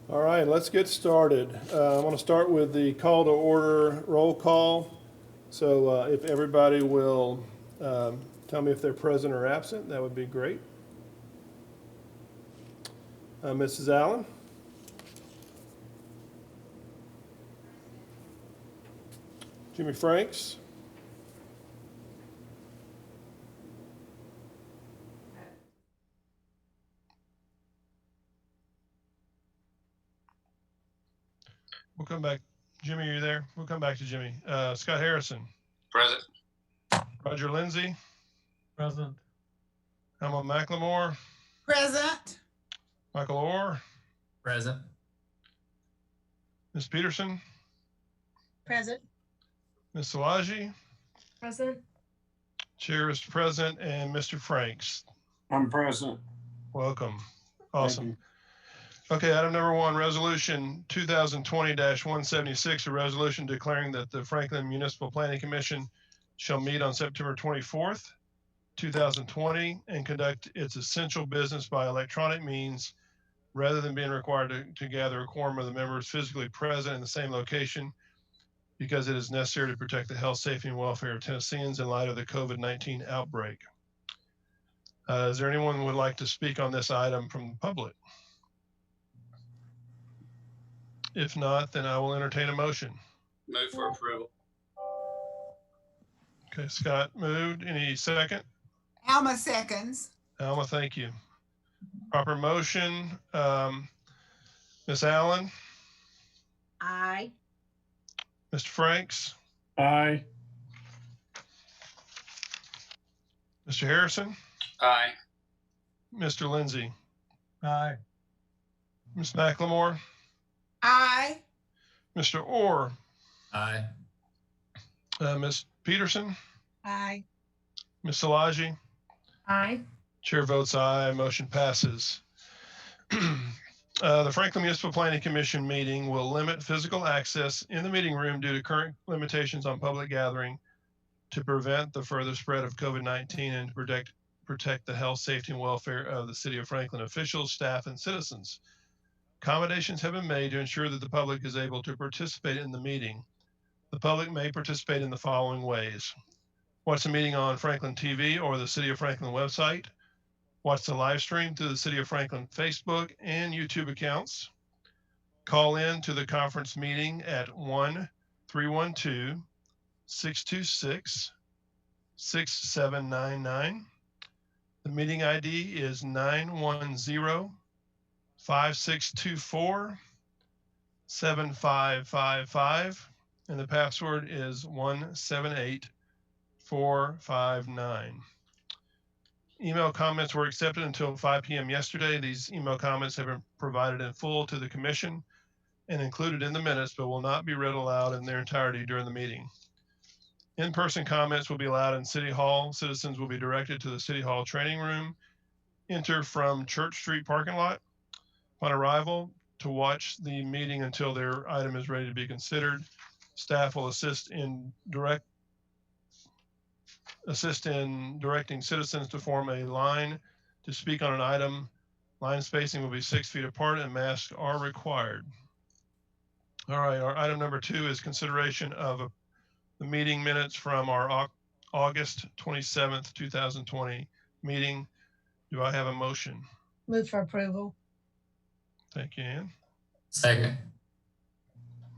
All right, let's get started. I want to start with the call to order roll call. So if everybody will tell me if they're present or absent, that would be great. Mrs. Allen? Jimmy Franks? We'll come back. Jimmy, are you there? We'll come back to Jimmy. Scott Harrison? Present. Roger Lindsay? Present. Emma McLemore? Present. Michael Orr? Present. Ms. Peterson? Present. Ms. Szilagyi? Present. Chair is present, and Mr. Franks. I'm present. Welcome. Thank Awesome. you. Okay, item number one, resolution 2020-176, a resolution declaring that the Franklin Municipal Planning Commission shall meet on September 24th, 2020, and conduct its essential business by electronic means rather than being required to gather a quorum of the members physically present in the same location, because it is necessary to protect the health, safety, and welfare of Tennesseans in light of the COVID-19 outbreak. Is there anyone who would like to speak on this item from the public? If not, then I will entertain a motion. Move for approval. Okay, Scott moved. Any second? Alma seconds. Alma, thank you. Proper motion. Ms. Allen? Aye. Mr. Franks? Aye. Mr. Harrison? Aye. Mr. Lindsay? Aye. Ms. McLemore? Aye. Mr. Orr? Aye. Ms. Peterson? Aye. Ms. Szilagyi? Aye. Chair votes aye. Motion passes. The Franklin Municipal Planning Commission meeting will limit physical access in the meeting room due to current limitations on public gathering to prevent the further spread of COVID-19 and to protect the health, safety, and welfare of the City of Franklin officials, staff, and citizens. Accommodations have been made to ensure that the public is able to participate in the meeting. The public may participate in the following ways: watch the meeting on Franklin TV or the City of Franklin website, watch the live stream through the City of Franklin Facebook and YouTube accounts, call in to the conference meeting at 1-312-626-6799. The meeting ID is 910-5624-7555, and the password is 178459. Email comments were accepted until 5 p.m. yesterday. These email comments have been provided in full to the commission and included in the minutes, but will not be read aloud in their entirety during the meeting. In-person comments will be allowed in City Hall. Citizens will be directed to the City Hall training room. Enter from Church Street parking lot. Upon arrival, to watch the meeting until their item is ready to be considered. Staff will assist in directing citizens to form a line to speak on an item. Line spacing will be 6 feet apart and masks are required. All right, our item number 2 is consideration of the meeting minutes from our August 27th, 2020 meeting. Do I have a motion? Move for approval. Thank you, Ann. Second.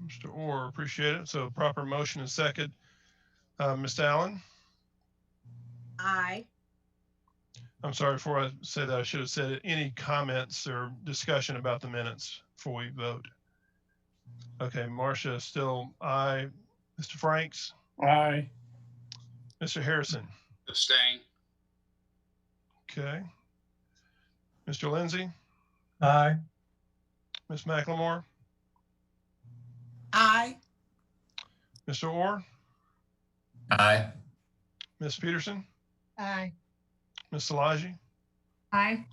Mr. Orr, appreciate it. So proper motion and second. Ms. Allen? Aye. I'm sorry, before I say that, I should have said it. Any comments or discussion about the minutes before we vote? Okay, Marcia, still aye. Mr. Franks? Aye. Mr. Harrison? Abstain. Okay. Mr. Lindsay? Aye. Ms. McLemore? Aye. Mr. Orr? Aye. Ms. Peterson? Aye. Ms. Szilagyi? Aye.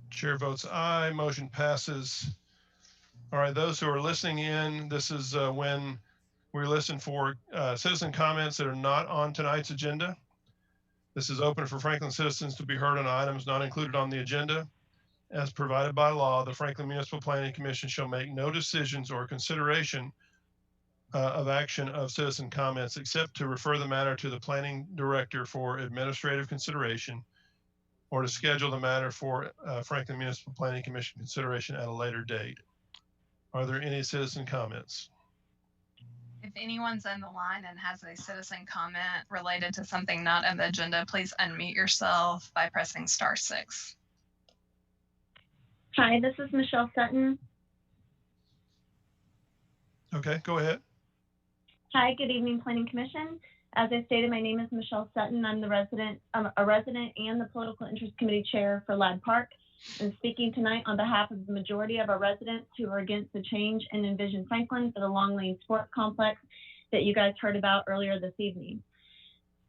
Chair votes aye. Motion passes. All right, those who are listening in, this is when we listen for citizen comments that are not on tonight's agenda. This is open for Franklin citizens to be heard on items not included on the agenda. as provided by law, the Franklin Municipal Planning Commission shall make no decisions or consideration of action of citizen comments except to refer the matter to the planning director for administrative consideration or to schedule the matter for Franklin Municipal Planning Commission consideration at a later date. Are there any citizen comments? If anyone's on the line and has a citizen comment related to something not on the agenda, please unmute yourself by pressing *6. Hi, this is Michelle Sutton. Okay, go ahead. Hi, good evening, Planning Commission. As I stated, my name is Michelle Sutton. I'm a resident and the Political Interest Committee Chair for Ladd Park. I'm speaking tonight on behalf of the majority of our residents who are against the change in Envision Franklin for the Long Lane Sports Complex that you guys heard about earlier this evening.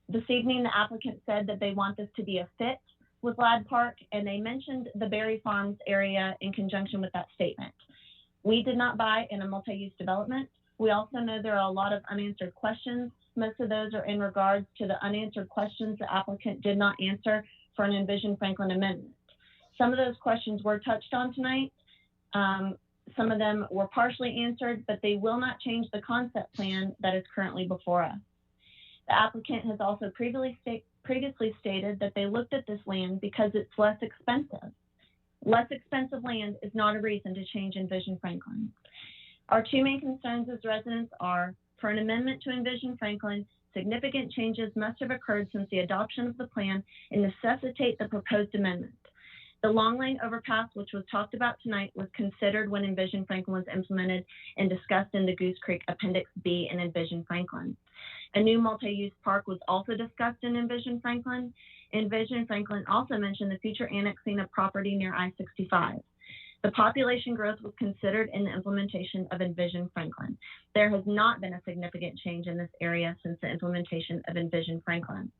This evening, the applicant said that they want this to be a fit with Ladd Park, and they mentioned the Berry Farms area in conjunction with that statement. We did not buy in a multi-use development. We also know there are a lot of unanswered questions. Most of those are in regards to the unanswered questions the applicant did not answer for an Envision Franklin amendment. Some of those questions were touched on tonight. Some of them were partially answered, but they will not change the concept plan that is currently before us. The applicant has also previously stated that they looked at this land because it's less expensive. Less expensive land is not a reason to change Envision Franklin. Our two main concerns as residents are, for an amendment to Envision Franklin, significant changes must have occurred since the adoption of the plan and necessitate the proposed amendment. The Long Lane overpass, which was talked about tonight, was considered when Envision Franklin was implemented and discussed in the Goose Creek Appendix B in Envision Franklin. A new multi-use park was also discussed in Envision Franklin. Envision Franklin also mentioned the future annexing of property near I-65. The population growth was considered in the implementation of Envision Franklin. There has not been a significant change in this area since the implementation of Envision Franklin.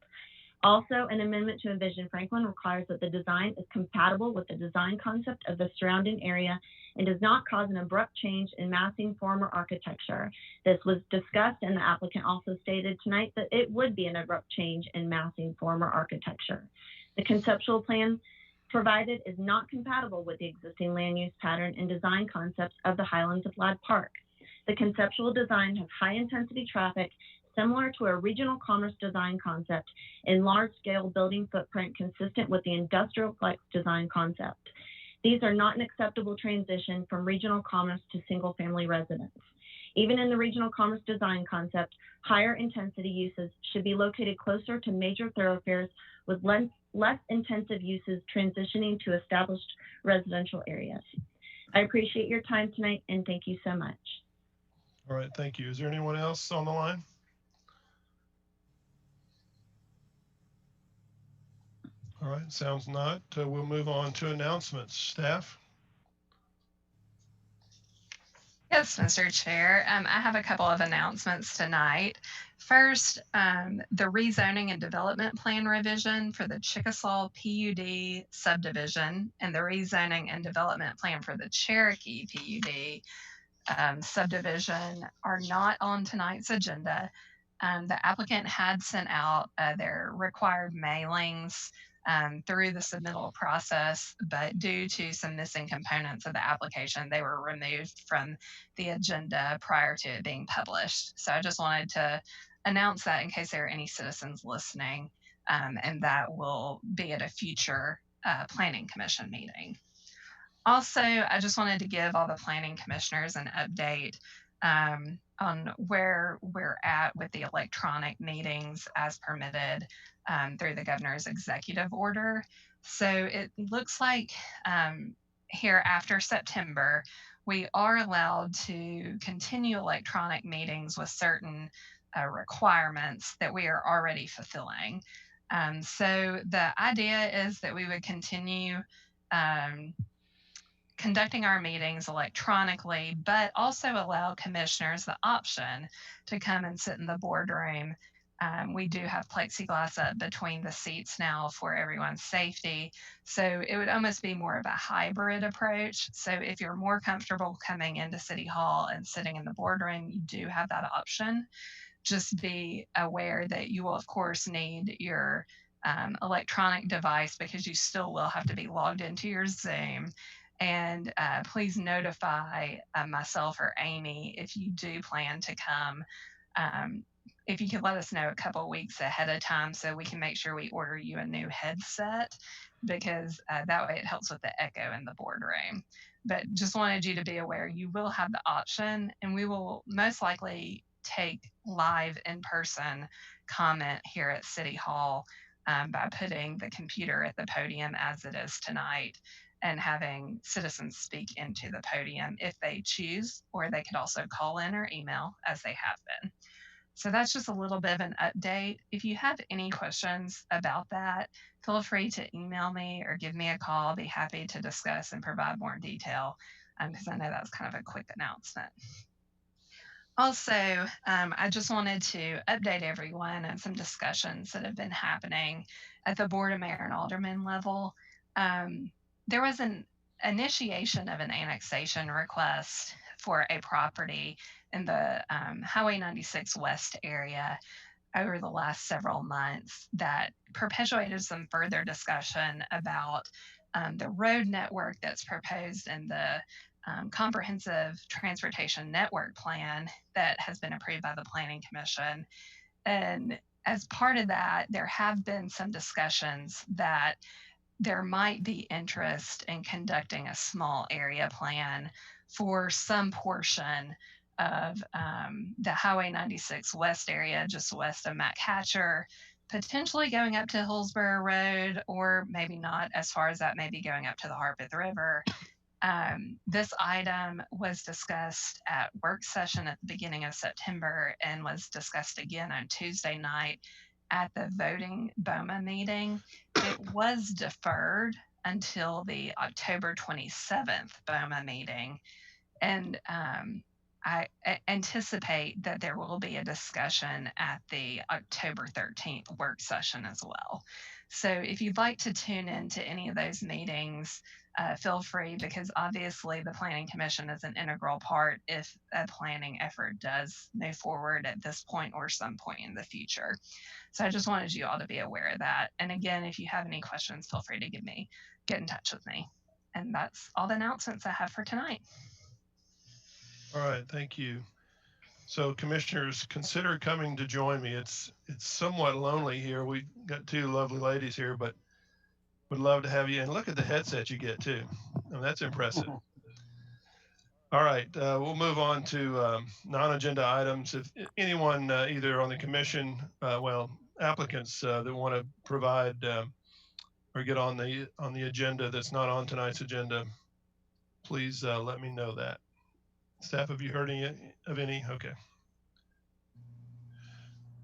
Also, an amendment to Envision Franklin requires that the design is compatible with the design concept of the surrounding area and does not cause an abrupt change in massing form or architecture. This was discussed, and the applicant also stated tonight that it would be an abrupt change in massing form or architecture. The conceptual plan provided is not compatible with the existing land use pattern and design concepts of the Highlands of Ladd Park. The conceptual design has high intensity traffic similar to a regional commerce design concept and large-scale building footprint consistent with the industrial flex design concept. These are not an acceptable transition from regional commerce to single-family residence. Even in the regional commerce design concept, higher intensity uses should be located closer to major thoroughfares with less intensive uses transitioning to established residential areas. I appreciate your time tonight, and thank you so much. All right, thank you. Is there anyone else on the line? All right, sounds not. We'll move on to announcements. Staff? Yes, Mr. Chair. I have a couple of announcements tonight. First, the rezoning and development plan revision for the Chickasaw PUD subdivision and the rezoning and development plan for the Cherokee PUD subdivision are not on tonight's agenda. The applicant had sent out their required mailings through the submittal process, but due to some missing components of the application, they were removed from the agenda prior to it being published. So I just wanted to announce that in case there are any citizens listening, and that will be at a future Planning Commission meeting. Also, I just wanted to give all the planning commissioners an update on where we're at with the electronic meetings as permitted through the governor's executive order. So it looks like here after September, we are allowed to continue electronic meetings with certain requirements that we are already fulfilling. So the idea is that we would continue conducting our meetings electronically, but also allow commissioners the option to come and sit in the boardroom. We do have plexiglass up between the seats now for everyone's safety. So it would almost be more of a hybrid approach. So if you're more comfortable coming into City Hall and sitting in the boardroom, you do have that option. Just be aware that you will, of course, need your electronic device because you still will have to be logged into your Zoom. And please notify myself or Amy if you do plan to come. If you could let us know a couple of weeks ahead of time so we can make sure we order you a new headset, because that way it helps with the echo in the boardroom. But just wanted you to be aware you will have the option, and we will most likely take live in-person comment here at City Hall by putting the computer at the podium as it is tonight and having citizens speak into the podium if they choose, or they could also call in or email as they have been. So that's just a little bit of an update. If you have any questions about that, feel free to email me or give me a call. I'll be happy to discuss and provide more detail because I know that's kind of a quick announcement. Also, I just wanted to update everyone on some discussions that have been happening at the Board of Mayor and Alderman level. There was an initiation of an annexation request for a property in the Highway 96 West area over the last several months that perpetuated some further discussion about the road network that's proposed in the Comprehensive Transportation Network Plan that has been approved by the Planning Commission. And as part of that, there have been some discussions that there might be interest in conducting a small area plan for some portion of the Highway 96 West area, just west of Mac Hatcher, potentially going up to Hillsborough Road, or maybe not as far as that, maybe going up to the Harpeth River. This item was discussed at work session at the beginning of September and was discussed again on Tuesday night at the voting BOMA meeting. It was deferred until the October 27th BOMA meeting. And I anticipate that there will be a discussion at the October 13th work session as well. So if you'd like to tune into any of those meetings, feel free, because obviously the Planning Commission is an integral part if a planning effort does move forward at this point or some point in the future. So I just wanted you all to be aware of that. And again, if you have any questions, feel free to get in touch with me. And that's all the announcements I have for tonight. All right, thank you. So commissioners, consider coming to join me. It's somewhat lonely here. We've got two lovely ladies here, but would love to have you. And look at the headset you get too. I mean, that's impressive. All right, we'll move on to non-agenda items. If anyone either on the commission, applicants that want to provide or get on the agenda that's not on tonight's agenda, please let me know that. Staff, have you heard of any? Okay.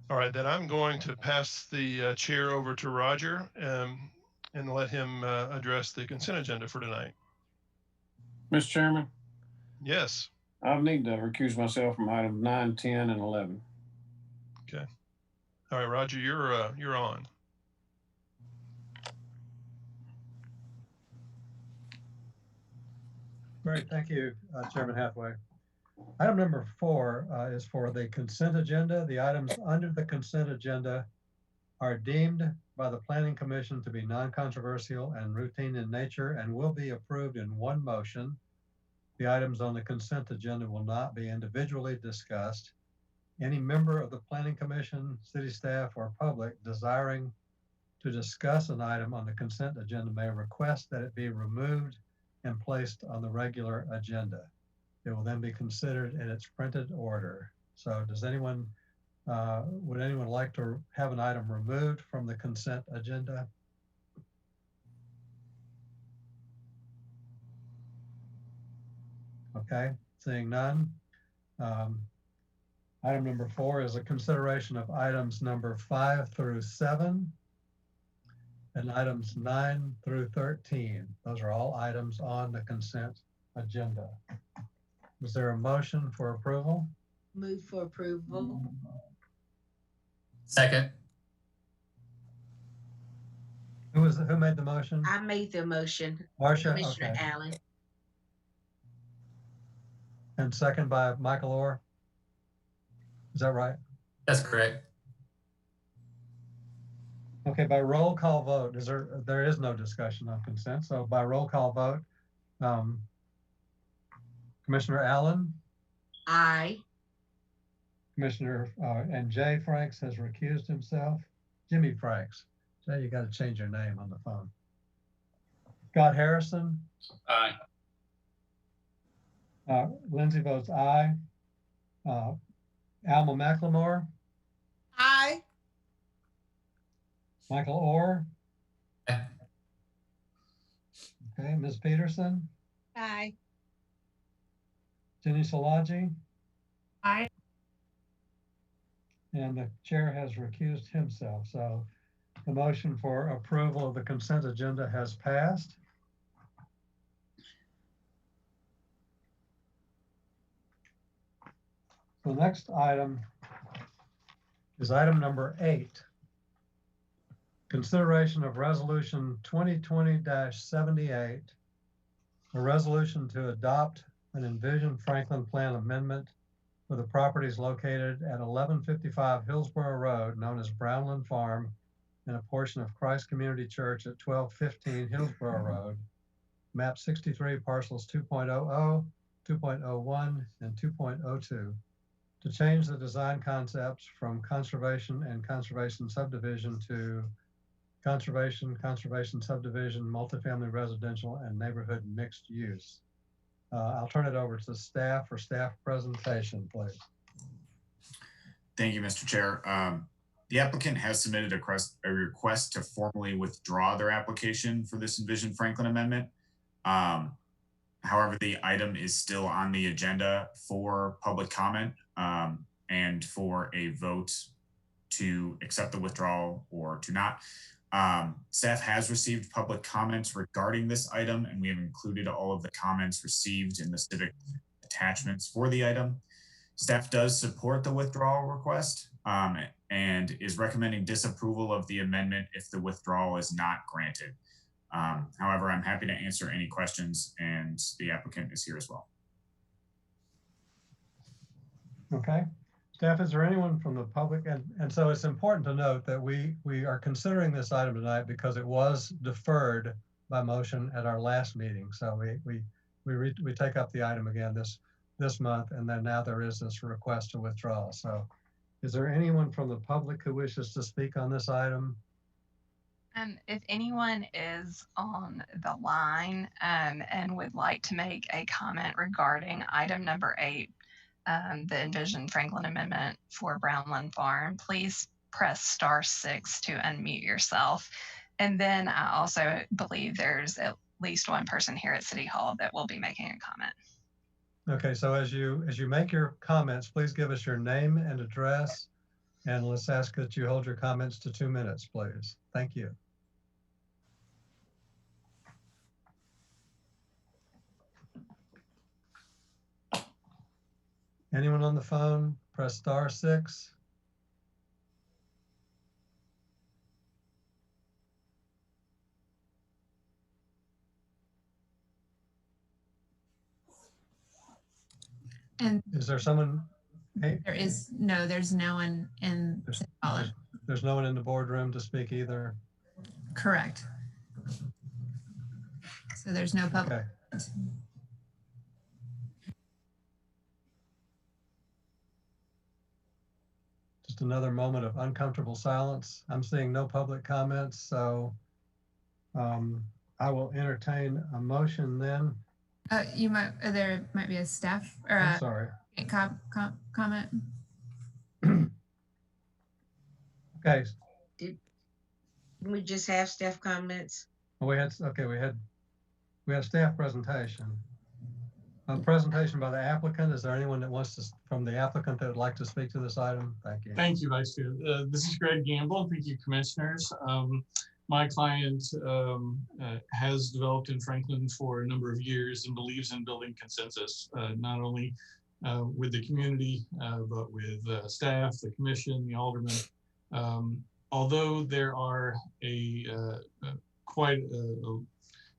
All right, then I'm going to pass the chair over to Roger and let him address the consent agenda for tonight. Mr. Chairman, Yes. I need to recuse myself from items 9, 10, and 11. Okay. All right, Roger, you're on. Great, thank you, Chairman Hathaway. Item number 4 is for the consent agenda. The items under the consent agenda are deemed by the Planning Commission to be non-controversial and routine in nature and will be approved in one motion. The items on the consent agenda will not be individually discussed. Any member of the Planning Commission, city staff, or public desiring to discuss an item on the consent agenda may request that it be removed and placed on the regular agenda. It will then be considered in its printed order. So does anyone, would anyone like to have an item removed from the consent agenda? Okay, seeing none. Item number 4 is a consideration of items number 5 through 7 and items 9 through 13. Those are all items on the consent agenda. Is there a motion for approval? Move for approval. Second. Who made the motion? I made the motion. Marcia, Commissioner okay. Allen. And second by Michael Orr. Is that right? That's correct. Okay, by roll call vote, there is no discussion on consent, so by roll call vote, Commissioner Allen, Aye. Commissioner, and Jay Franks has recused himself. Jimmy Franks. Jay, you got to change your name on the phone. Scott Harrison, Aye. Lindsay votes aye. Alma McLemore, Aye. Michael Orr, Aye. okay, Ms. Peterson, Aye. Jenny Salaji, Aye. and the chair has recused himself. So the motion for approval of the consent agenda has passed. The next item is item number 8. Consideration of resolution 2020-78, a resolution to adopt an Envision Franklin Plan amendment for the properties located at 1155 Hillsborough Road, known as Brownland Farm, and a portion of Christ Community Church at 1215 Hillsborough Road, map 63, parcels 2.00, 2.01, and 2.02, to change the design concepts from conservation and conservation subdivision to conservation, conservation subdivision, multifamily residential, and neighborhood mixed use. I'll turn it over to staff for staff presentation, please. Thank you, Mr. Chair. The applicant has submitted a request to formally withdraw their application for this Envision Franklin amendment. However, the item is still on the agenda for public comment and for a vote to accept the withdrawal or to not. Staff has received public comments regarding this item, and we have included all of the comments received in the civic attachments for the item. Staff does support the withdrawal request and is recommending disapproval of the amendment if the withdrawal is not granted. However, I'm happy to answer any questions, and the applicant is here as well. Okay. Staff, is there anyone from the public? And so it's important to note that we are considering this item tonight because it was deferred by motion at our last meeting. So we take up the item again this month, and then now there is this request to withdraw. So is there anyone from the public who wishes to speak on this item? If anyone is on the line and would like to make a comment regarding item number 8, the Envision Franklin Amendment for Brownland Farm, please press *6 to unmute yourself. And then I also believe there's at least one person here at City Hall that will be making a comment. Okay, so as you make your comments, please give us your name and address, and let's ask that you hold your comments to 2 minutes, please. Thank you. Anyone on the phone, press *6. And Is there someone? Hey, there's no one in City Hall. there's no one in the boardroom to speak either. Correct. So there's no public. Okay. Just another moment of uncomfortable silence. I'm seeing no public comments, so I will entertain a motion then. There might be a staff or I'm a sorry. comment. Okay, Can we just have staff comments? we had staff presentation. A presentation by the applicant. Is there anyone that wants to, from the applicant, that would like to speak to this item? Thank you. Thank you, Vice Chair. This is Greg Gamble. Thank you, Commissioners. My client has developed in Franklin for a number of years and believes in building consensus, not only with the community, but with staff, the commission, the aldermen. Although there are quite a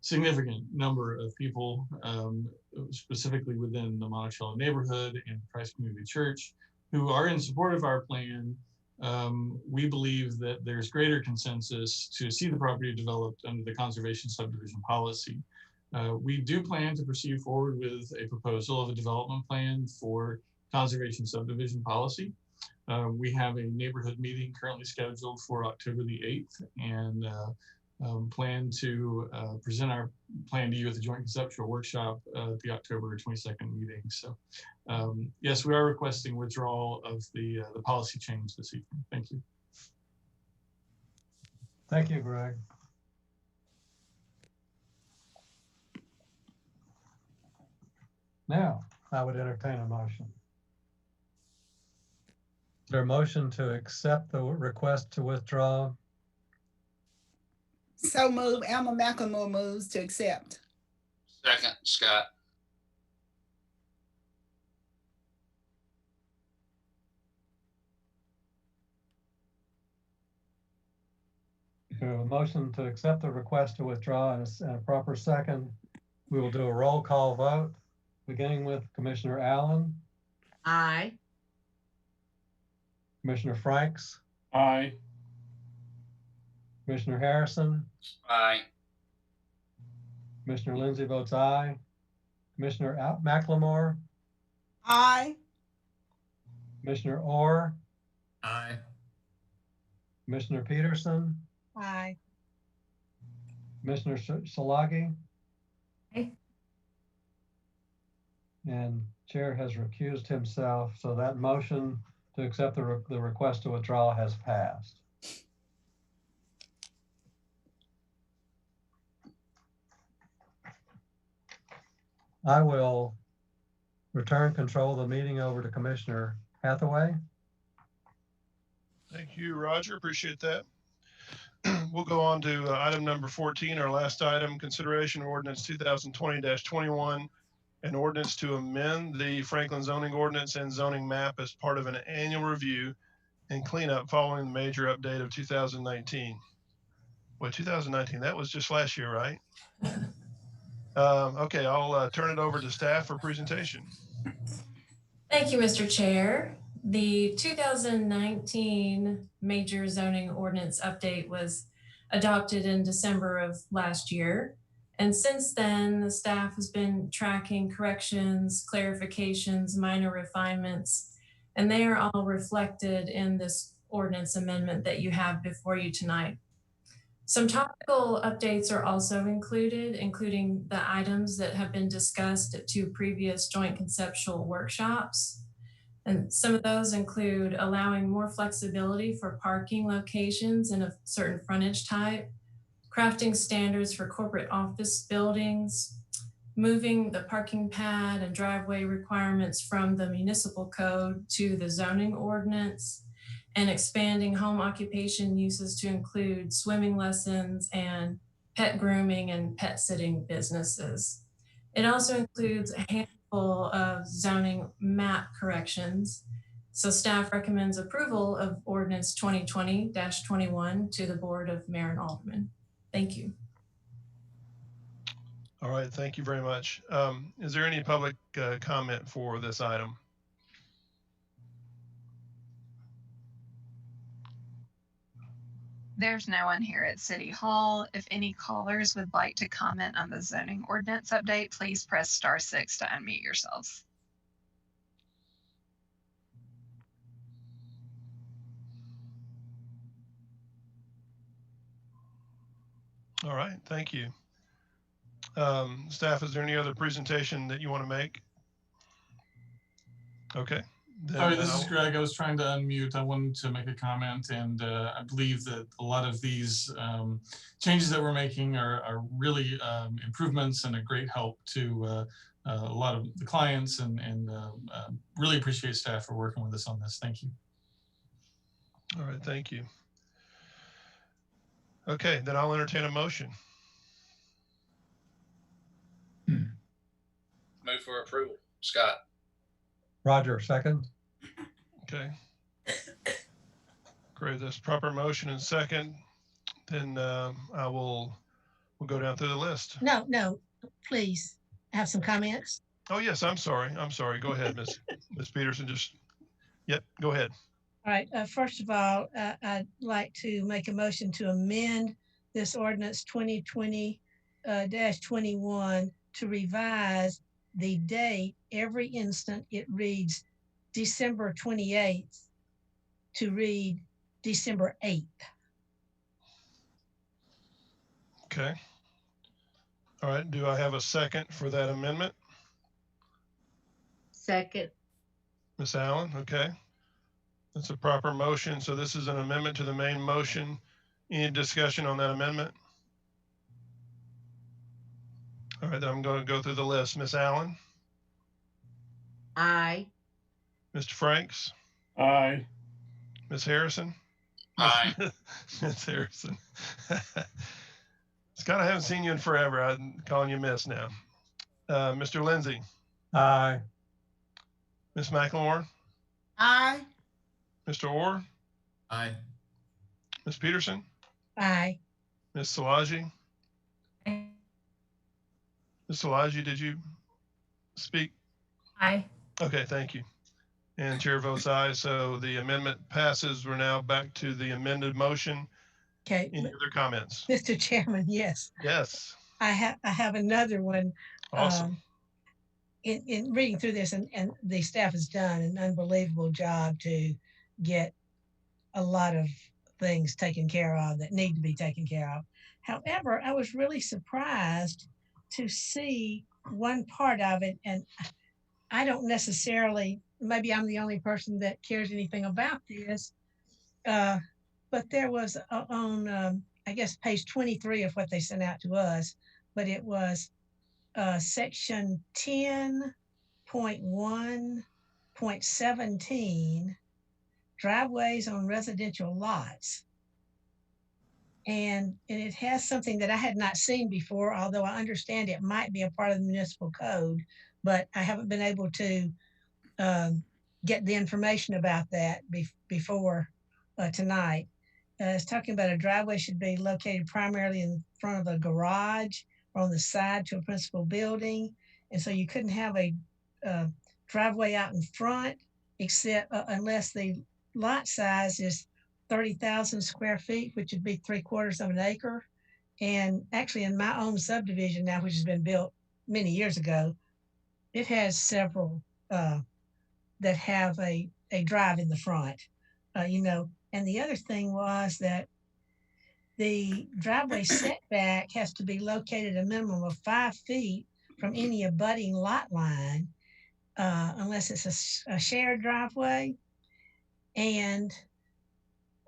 significant number of people, specifically within the Monticello neighborhood and Christ Community Church, who are in support of our plan, we believe that there's greater consensus to see the property developed under the conservation subdivision policy. We do plan to proceed forward with a proposal of a development plan for conservation subdivision policy. We have a neighborhood meeting currently scheduled for October the 8th and plan to present our plan to you at the joint conceptual workshop at the October 22nd meeting. So yes, we are requesting withdrawal of the policy change this evening. Thank you. Thank you, Greg. Now, I would entertain a motion. Is there a motion to accept the request to withdraw? So move. Alma McLemore moves to accept. Second, Scott. We have a motion to accept the request to withdraw and a proper second. We will do a roll call vote, beginning with Commissioner Allen, Aye. Commissioner Franks, Aye. Commissioner Harrison, Aye. Commissioner Lindsay votes aye. Commissioner McLemore, Aye. Commissioner Orr, Aye. Commissioner Peterson, Aye. Commissioner Salagi. Aye. And Chair has recused himself, so that motion to accept the request to withdraw has passed. I will return control of the meeting over to Commissioner Hathaway. Thank you, Roger. Appreciate that. We'll go on to item number 14, our last item, consideration of ordinance 2020-21, an ordinance to amend the Franklin zoning ordinance and zoning map as part of an annual review and cleanup following the major update of 2019. Well, 2019, that was just last year, right? Okay, I'll turn it over to staff for presentation. Thank you, Mr. Chair. The 2019 major zoning ordinance update was adopted in December of last year. And since then, the staff has been tracking corrections, clarifications, minor refinements, and they are all reflected in this ordinance amendment that you have before you tonight. Some topical updates are also included, including the items that have been discussed at 2 previous joint conceptual workshops. And some of those include allowing more flexibility for parking locations in a certain frontage type, crafting standards for corporate office buildings, moving the parking pad and driveway requirements from the municipal code to the zoning ordinance, and expanding home occupation uses to include swimming lessons and pet grooming and pet sitting businesses. It also includes a handful of zoning map corrections. So staff recommends approval of ordinance 2020-21 to the Board of Mayor and Aldermen. Thank you. All right, thank you very much. Is there any public comment for this item? There's no one here at City Hall. If any callers would like to comment on the zoning ordinance update, please press *6 to unmute yourselves. All right, thank you. Staff, is there any other presentation that you want to make? Okay. Sorry, this is Greg. I was trying to unmute. I wanted to make a comment, and I believe that a lot of these changes that we're making are really improvements and a great help to a lot of the clients, and really appreciate staff for working with us on this. Thank you. All right, thank you. Okay, then I'll entertain a motion. Move for approval. Scott. Roger, second. Okay. Great, that's proper motion and second. Then we'll go down through the list. No, please have some comments. Oh yes, I'm sorry. Go ahead, Miss Peterson. Yep, go ahead. All right, first of all, I'd like to make a motion to amend this ordinance 2020 -21 to revise the date every instant it reads December 28th to read December 8th. Okay. All right, do I have a second for that amendment? Second. Ms. Allen, okay. That's a proper motion. So this is an amendment to the main motion. Any discussion on that amendment? All right, then I'm going to go through the list. Ms. Allen, Aye. Mr. Franks, Aye. Ms. Harrison, Aye. Ms. Harrison. Scott, I haven't seen you in forever. I'm calling you Miss now. Mr. Lindsay, Aye. Ms. McLemore, Aye. Mr. Orr, Aye. Ms. Peterson, Aye. Ms. Szilagyi. Aye. Ms. Szilagyi, did you speak? Aye. Okay, thank you. And chair votes aye. So the amendment passes. We're now back to the amended motion. Okay, Any other comments? Mr. Chairman, yes, Yes. I have another one. Awesome. In reading through this, and the staff has done an unbelievable job to get a lot of things taken care of that need to be taken care of. However, I was really surprised to see one part of it, and I don't necessarily, maybe I'm the only person that cares anything about this, but there was on, I guess, page 23 of what they sent out to us, but it was section 10.1.17, driveways on residential lots. And it has something that I had not seen before, although I understand it might be a part of the municipal code, but I haven't been able to get the information about that before tonight. It's talking about a driveway should be located primarily in front of a garage or on the side to a principal building. And so you couldn't have a driveway out in front except unless the lot size is 30,000 square feet, which would be 3/4 of an acre. And actually in my own subdivision now, which has been built many years ago, it has several that have a drive in the front, And the other thing was that the driveway setback has to be located a minimum of 5 feet from any abutting lot line, unless it's a shared driveway. And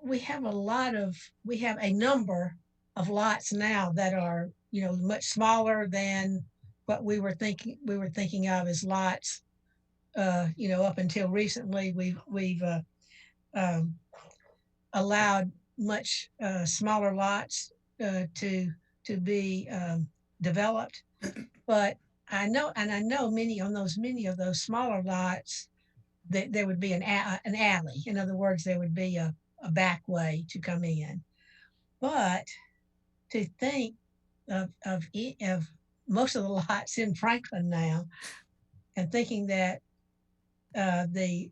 we have a number of lots now that are, much smaller than what we were thinking of as lots. Up until recently, we've allowed much smaller lots to be developed. But I know many of those smaller lots that there would be an alley. In other words, there would be a back way to come in. But to think of most of the lots in Franklin now, and thinking that the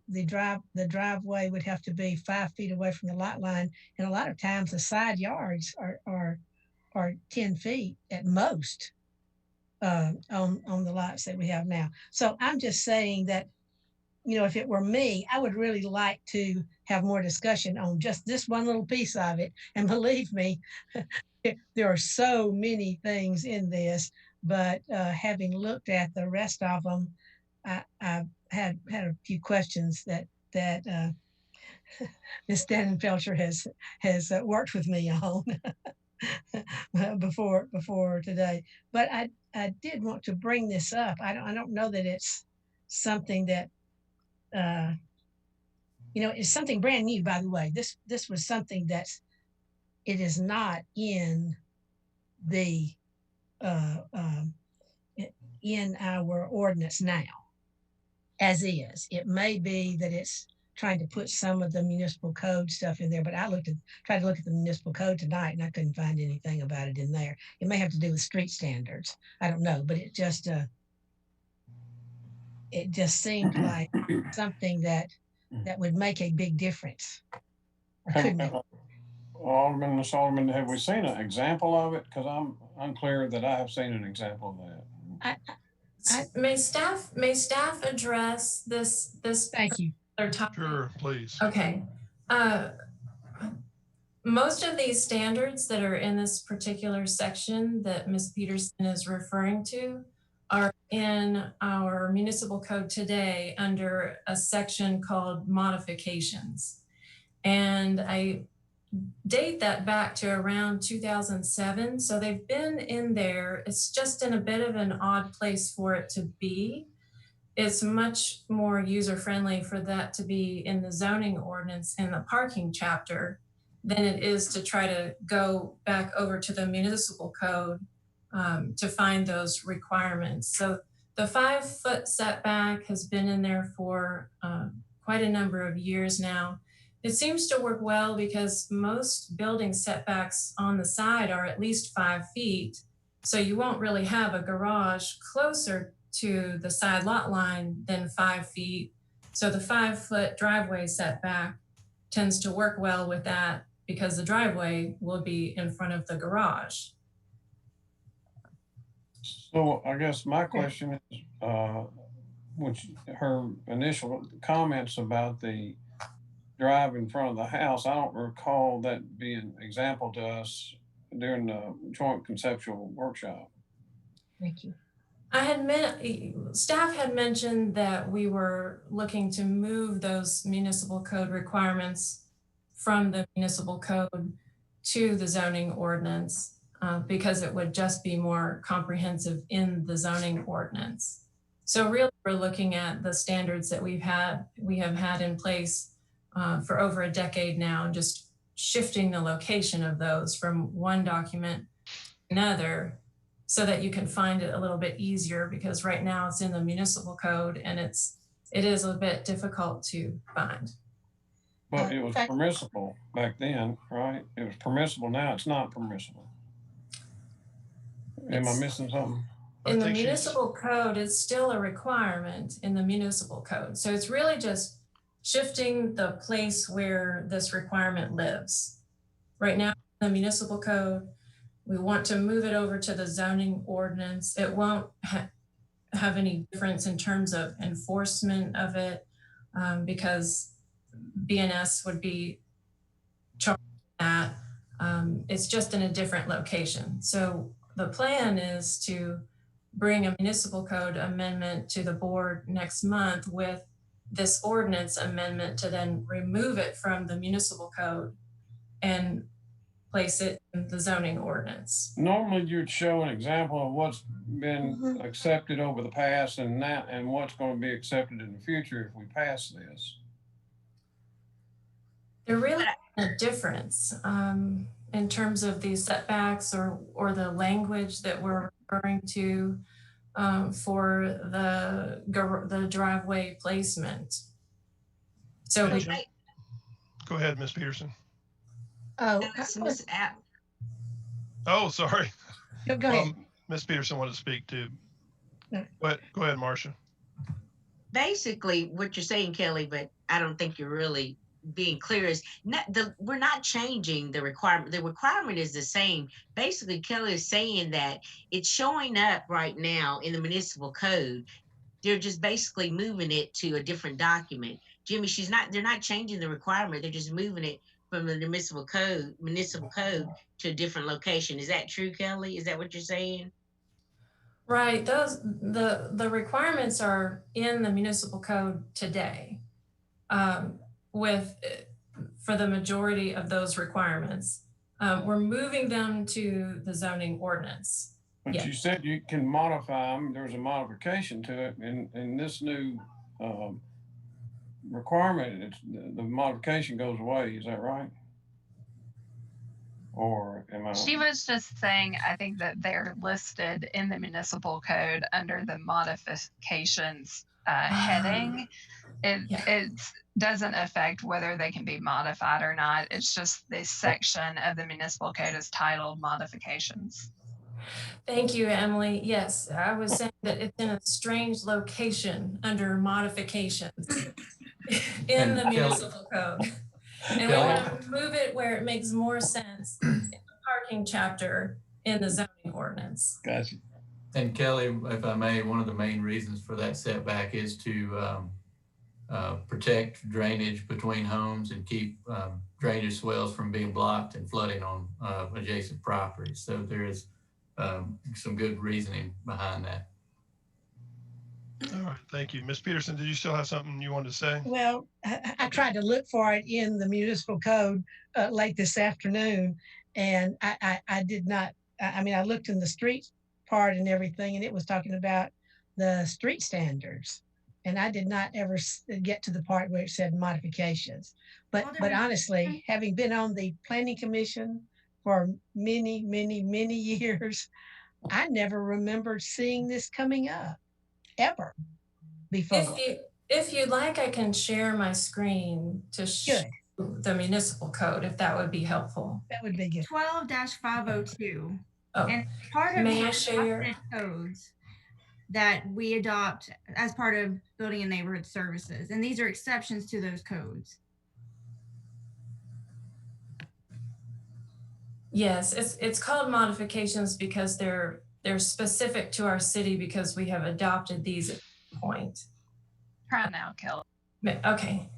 driveway would have to be 5 feet away from the lot line, and a lot of times the side yards are 10 feet at most on the lots that we have now. So I'm just saying that, if it were me, I would really like to have more discussion on just this one little piece of it. And believe me, there are so many things in this, but having looked at the rest of them, I've had a few questions that Ms. Dannenfelser has worked with me on before today. But I did want to bring this up. I don't know that it's something that it's something brand new. By the way, this was something it is not in the in our ordinance now, as is. It may be that it's trying to put some of the municipal code stuff in there, but I tried to look at the municipal code tonight and I couldn't find anything about it in there. It may have to do with street standards. I don't know, but it just seemed like something that that would make a big difference. Or could make. Alderman, Ms. Alderman, have we seen an example of it? Because I'm unclear that I have seen an example of that. May staff address this Thank you. topic? Sure, please. Okay. Most of these standards that are in this particular section that Ms. Peterson is referring to are in our municipal code today under a section called modifications. And I date that back to around 2007. So they've been in there. It's just in a bit of an odd place for it to be. It's much more user-friendly for that to be in the zoning ordinance in the parking chapter than it is to try to go back over to the municipal code to find those requirements. So the 5-foot setback has been in there for quite a number of years now. It seems to work well because most building setbacks on the side are at least 5 feet. So you won't really have a garage closer to the side lot line than 5 feet. So the 5-foot driveway setback tends to work well with that because the driveway will be in front of the garage. So I guess my question is, which her initial comments about the drive in front of the house, I don't recall that being an example to us during the joint conceptual workshop. Thank you. Staff had mentioned that we were looking to move those municipal code requirements from the municipal code to the zoning ordinance because it would just be more comprehensive in the zoning ordinance. So really we're looking at the standards that we have had in place for over a decade now, and just shifting the location of those from one document to another so that you can find it a little bit easier, because right now it's in the municipal code and it is a bit difficult to find. But it was permissible back then, right? It was permissible. Now it's not permissible. Am I missing something? In the municipal code, it's still a requirement in the municipal code. So it's really just shifting the place where this requirement lives. Right now, in the municipal code, we want to move it over to the zoning ordinance. It won't have any difference in terms of enforcement of it because BNS would be charged that. It's just in a different location. So the plan is to bring a municipal code amendment to the board next month with this ordinance amendment to then remove it from the municipal code and place it in the zoning ordinance. Normally you'd show an example of what's been accepted over the past and what's going to be accepted in the future if we pass this. There really isn't a difference in terms of these setbacks or the language that we're referring to for the driveway placement. So Go ahead, Ms. Peterson. Oh, Oh, sorry. Go ahead. Ms. Peterson wanted to speak too. No. Go ahead, Marcia. Basically, what you're saying, Kelly, but I don't think you're really being clear, is we're not changing the requirement. The requirement is the same. Basically, Kelly is saying that it's showing up right now in the municipal code. They're just basically moving it to a different document. Jimmy, they're not changing the requirement. They're just moving it from the municipal code to a different location. Is that true, Kelly? Is that what you're saying? Right. The requirements are in the municipal code today. For the majority of those requirements, we're moving them to the zoning ordinance. But you said you can modify them. There's a modification to it, and this new requirement, the modification goes away. Is that right? Or am I? She was just saying, I think that they're listed in the municipal code under the modifications heading. It doesn't affect whether they can be modified or not. It's just this section of the municipal code is titled modifications. Thank you, Emily. Yes, I was saying that it's in a strange location under modifications. in the Kelly- municipal code. And we Kelly- want to move it where it makes more sense in the parking chapter in the zoning ordinance. Gotcha. And Kelly, if I may, one of the main reasons for that setback is to protect drainage between homes and keep drainage swells from being blocked and flooding on adjacent properties. So there is some good reasoning behind that. All right, thank you. Ms. Peterson, did you still have something you wanted to say? Well, I tried to look for it in the municipal code late this afternoon, and I did not. I mean, I looked in the street part and everything, and it was talking about the street standards, and I did not ever get to the part where it said modifications. But honestly, having been on the planning commission for many years, I never remembered seeing this coming up ever before. If you'd like, I can share my screen to show the municipal code, if that would be helpful. That would be good. 12-502. Oh, And part of may I the share? codes that we adopt as part of building and neighborhood services. And these are exceptions to those codes. Yes, it's called modifications because they're specific to our city because we have adopted these at this point. Try now, Kelly. Okay.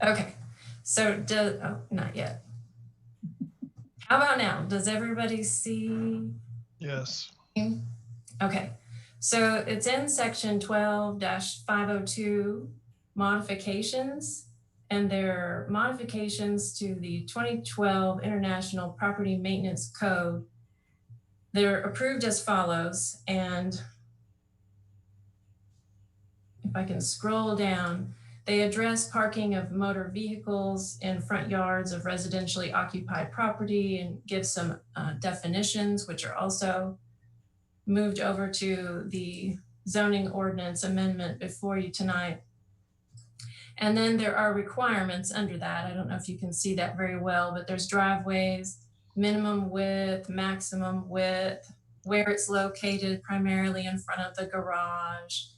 Okay. So not yet. How about now? Does everybody see? Yes. Okay. So it's in section 12-502 modifications, and they're modifications to the 2012 International Property Maintenance Code. They're approved as follows, and if I can scroll down, they address parking of motor vehicles in front yards of residentially occupied property and give some definitions, which are also moved over to the zoning ordinance amendment before you tonight. And then there are requirements under that. I don't know if you can see that very well, but there's driveways, minimum width, maximum width, where it's located primarily in front of the garage.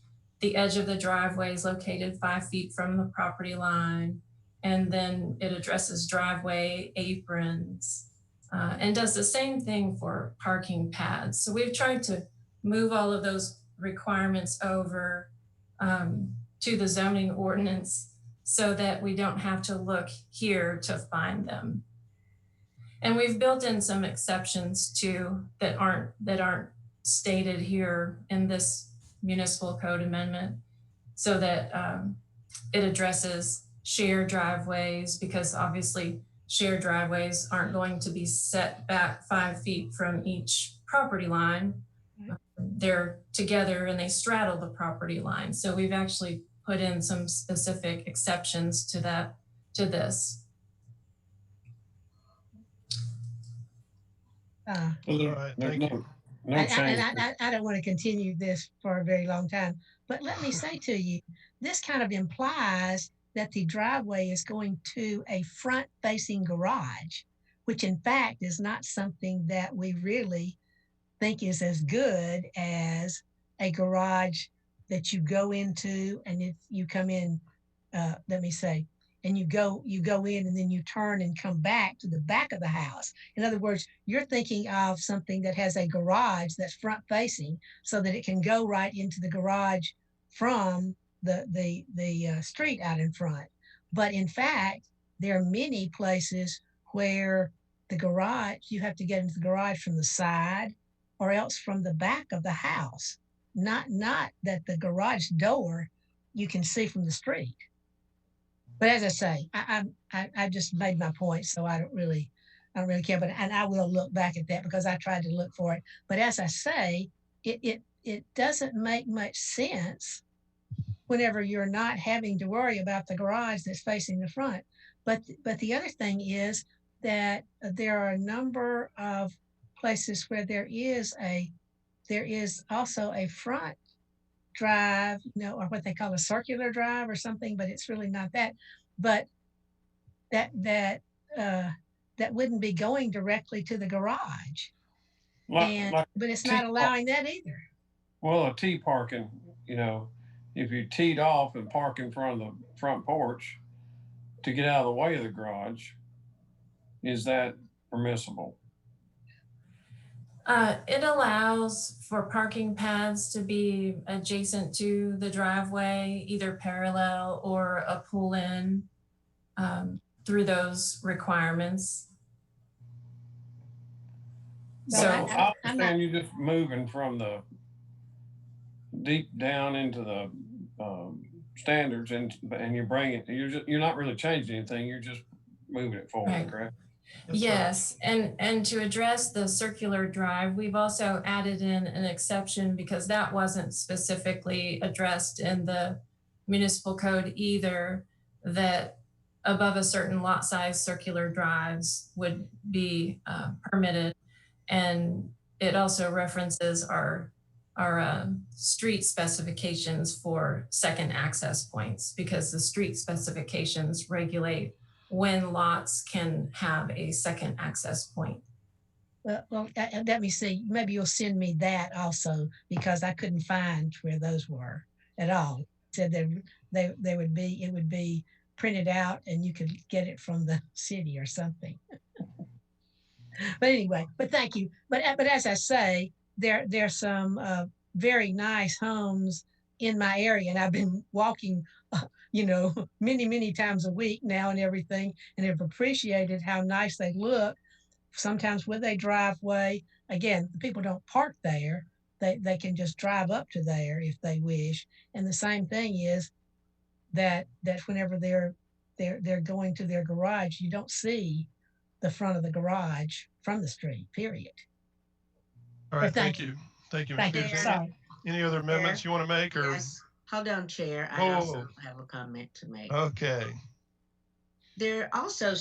The edge of the driveway is located 5 feet from the property line. And then it addresses driveway aprons and does the same thing for parking pads. So we've tried to move all of those requirements over to the zoning ordinance so that we don't have to look here to find them. And we've built in some exceptions too that aren't stated here in this municipal code amendment, so that it addresses shared driveways, because obviously shared driveways aren't going to be set back 5 feet from each property line. They're together and they straddle the property line. So we've actually put in some specific exceptions to that, to this. All right, thank you. I don't want to continue this for a very long time, but let me say to you, this kind of implies that the driveway is going to a front-facing garage, which in fact is not something that we really think is as good as a garage that you go into and if you come in, let me say, and you go in and then you turn and come back to the back of the house. In other words, you're thinking of something that has a garage that's front facing so that it can go right into the garage from the street out in front. But in fact, there are many places where the garage, you have to get into the garage from the side or else from the back of the house. Not that the garage door you can see from the street. But as I say, I just made my point, so I don't really care. But and I will look back at that because I tried to look for it. But as I say, it doesn't make much sense whenever you're not having to worry about the garage that's facing the front. But the other thing is that there are a number of places where there is also a front drive, or what they call a circular drive or something, but it's really not that. But that wouldn't be going directly to the garage. But it's not allowing that either. Well, a T parking, if you teed off and park in front of the front porch to get out of the way of the garage, is that permissible? It allows for parking paths to be adjacent to the driveway, either parallel or a pull-in through those requirements. So I understand you're just moving from the deep down into the standards, and you're bringing, you're not really changing anything. You're just moving it forward, Right. correct? Yes, and to address the circular drive, we've also added in an exception because that wasn't specifically addressed in the municipal code either, that above a certain lot size, circular drives would be permitted. And it also references our street specifications for second access points, because the street specifications regulate when lots can have a second access point. Well, let me see. Maybe you'll send me that also, because I couldn't find where those were at all. It said that they would be, it would be printed out and you could get it from the city or something. But anyway, but thank you. But as I say, there's some very nice homes in my area, and I've been walking, many times a week now and everything, and have appreciated how nice they look. Sometimes with a driveway, again, the people don't park there. They can just drive up to there if they wish. And the same thing is that whenever they're going to their garage, you don't see the front of the garage from the street, period. All right, thank you. Thank you, Ms. Thank you. Peterson. Sorry. Any other amendments you want to make, or? Yes. Hold on, Chair. I Oh. also have a comment to make. Okay. There are also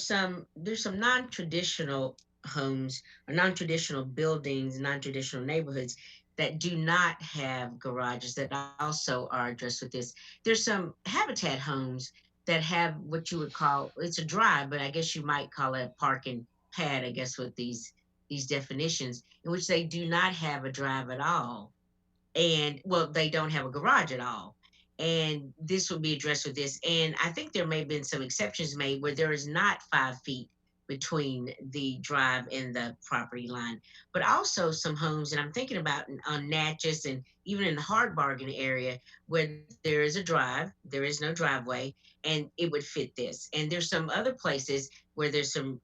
there's some non-traditional homes or non-traditional buildings, non-traditional neighborhoods that do not have garages that also are addressed with this. There's some habitat homes that have what you would call, it's a drive, but I guess you might call it a parking pad, I guess, with these definitions, in which they do not have a drive at all. And well, they don't have a garage at all. And this will be addressed with this. And I think there may have been some exceptions made where there is not 5 feet between the drive and the property line, but also some homes, and I'm thinking about on Natchez and even in the Hard Bargain area, where there is a drive, there is no driveway, and it would fit this. And there's some other places where there's some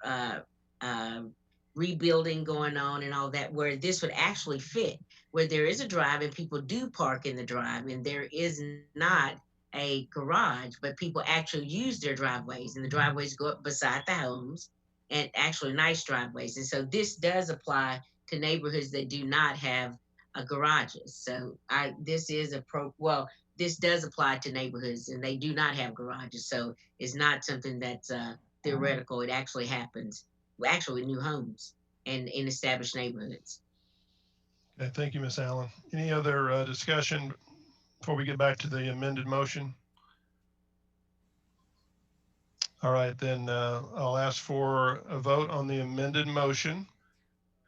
rebuilding going on and all that, where this would actually fit, where there is a drive and people do park in the drive, and there is not a garage, but people actually use their driveways, and the driveways go up beside the homes, and actually nice driveways. And so this does apply to neighborhoods that do not have garages. So this does apply to neighborhoods and they do not have garages. So it's not something that's theoretical. It actually happens, actually in new homes and in established neighborhoods. Okay, thank you, Ms. Allen. Any other discussion before we get back to the amended motion? All right, then I'll ask for a vote on the amended motion.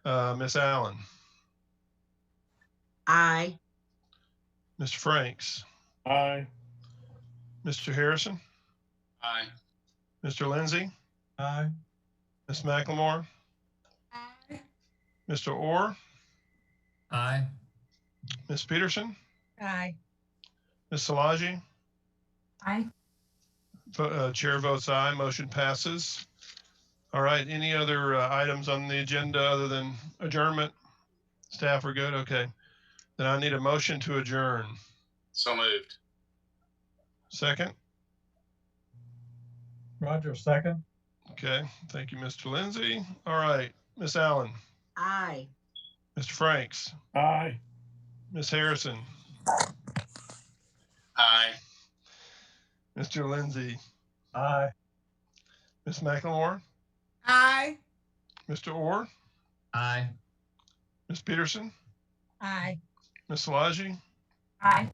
Ms. Allen. Aye. Mr. Franks. Aye. Mr. Harrison. Aye. Mr. Lindsay. Aye. Ms. McLemore. Aye. Mr. Orr. Aye. Ms. Peterson. Aye. Ms. Szilagyi. Aye. Chair votes aye, motion passes. All right, any other items on the agenda other than adjournment? Staff are good, okay. Then I need a motion to adjourn. So moved. Second? Roger, second. Okay, thank you, Mr. Lindsay. All right, Ms. Allen. Aye. Mr. Franks. Aye. Ms. Harrison. Aye. Mr. Lindsay. Aye. Ms. McLemore. Aye. Mr. Orr. Aye. Ms. Peterson. Aye. Ms. Szilagyi. Aye.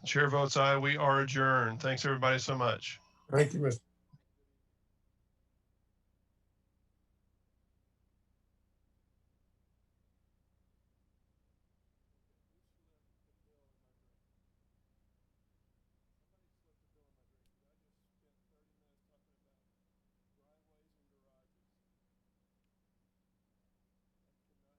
Chair votes aye, we are adjourned. Thanks everybody so much. Thank you, Mr.